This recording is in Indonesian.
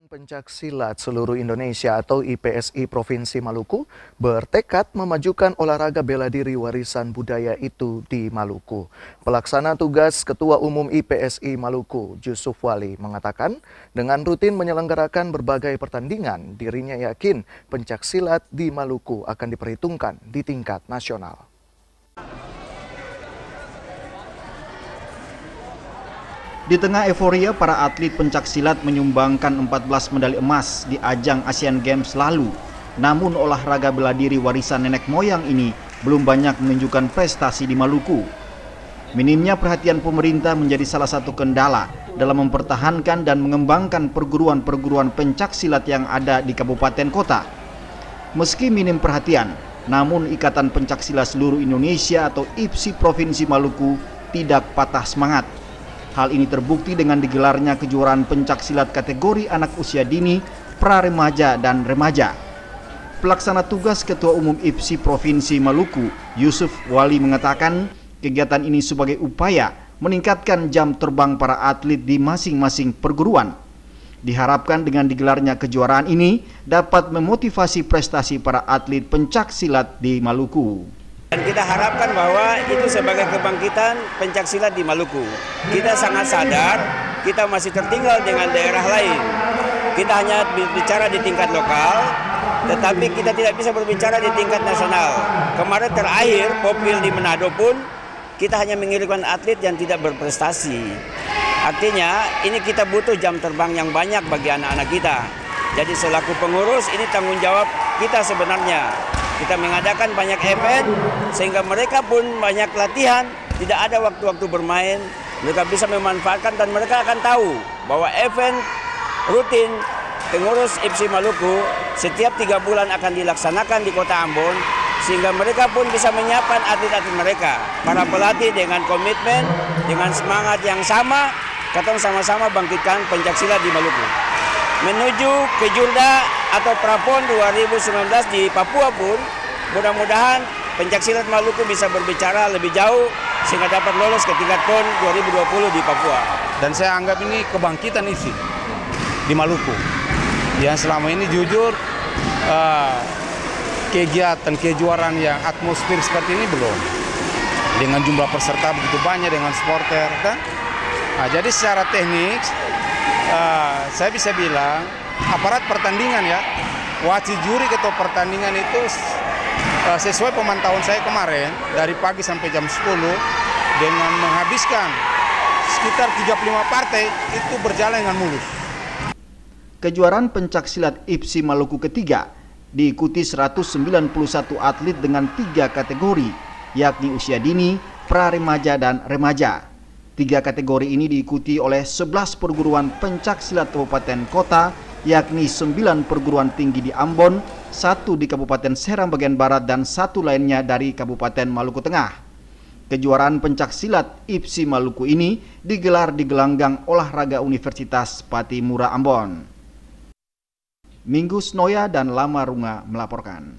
Pencak silat seluruh Indonesia atau IPSI Provinsi Maluku bertekad memajukan olahraga bela diri warisan budaya itu di Maluku. Pelaksana tugas Ketua Umum IPSI Maluku, Yusuf Wali, mengatakan dengan rutin menyelenggarakan berbagai pertandingan, dirinya yakin pencak silat di Maluku akan diperhitungkan di tingkat nasional. Di tengah euforia, para atlet pencak silat menyumbangkan 14 medali emas di ajang Asian Games lalu. Namun olahraga bela diri warisan nenek moyang ini belum banyak menunjukkan prestasi di Maluku. Minimnya perhatian pemerintah menjadi salah satu kendala dalam mempertahankan dan mengembangkan perguruan-perguruan pencak silat yang ada di kabupaten kota. Meski minim perhatian, namun Ikatan Pencak Silat Seluruh Indonesia atau IPSI Provinsi Maluku tidak patah semangat. Hal ini terbukti dengan digelarnya kejuaraan pencak silat kategori anak usia dini, pra-remaja, dan remaja. Pelaksana tugas Ketua Umum IPSI Provinsi Maluku, Yusuf Wali, mengatakan kegiatan ini sebagai upaya meningkatkan jam terbang para atlet di masing-masing perguruan. Diharapkan dengan digelarnya kejuaraan ini dapat memotivasi prestasi para atlet pencak silat di Maluku. Dan kita harapkan bahwa itu sebagai kebangkitan pencak silat di Maluku. Kita sangat sadar kita masih tertinggal dengan daerah lain. Kita hanya berbicara di tingkat lokal, tetapi kita tidak bisa berbicara di tingkat nasional. Kemarin terakhir Popil di Manado pun kita hanya mengirimkan atlet yang tidak berprestasi. Artinya ini kita butuh jam terbang yang banyak bagi anak-anak kita. Jadi selaku pengurus ini tanggung jawab kita sebenarnya. Kita mengadakan banyak event sehingga mereka pun banyak latihan, tidak ada waktu-waktu bermain. Mereka bisa memanfaatkan dan mereka akan tahu bahwa event rutin pengurus IPSI Maluku setiap 3 bulan akan dilaksanakan di Kota Ambon, sehingga mereka pun bisa menyiapkan atlet-atlet mereka. Para pelatih dengan komitmen, dengan semangat yang sama, kita sama-sama bangkitkan pencak silat di Maluku. Menuju ke Jurda atau Prapon 2019 di Papua pun, mudah-mudahan pencak silat Maluku bisa berbicara lebih jauh sehingga dapat lolos ke tingkat PON 2020 di Papua. Dan saya anggap ini kebangkitan IPSI di Maluku. Yang selama ini jujur kegiatan kejuaraan yang atmosfer seperti ini belum. Dengan jumlah peserta begitu banyak, dengan supporter, kan? Nah, jadi secara teknik saya bisa bilang aparat pertandingan ya, wasit juri ketua pertandingan itu sesuai pemantauan saya kemarin dari pagi sampai jam 10 dengan menghabiskan sekitar 35 partai itu berjalan dengan mulus. Kejuaraan pencak silat IPSI Maluku ketiga diikuti 191 atlet dengan 3 kategori, yakni usia dini, pra-remaja, dan remaja. 3 kategori ini diikuti oleh 11 perguruan pencak silat kabupaten kota, yakni 9 perguruan tinggi di Ambon, 1 di Kabupaten Serang bagian barat, dan 1 lainnya dari Kabupaten Maluku Tengah. Kejuaraan pencak silat IPSI Maluku ini digelar di gelanggang olahraga Universitas Patimura Ambon. Minggu Snoya dan Lama Runga melaporkan.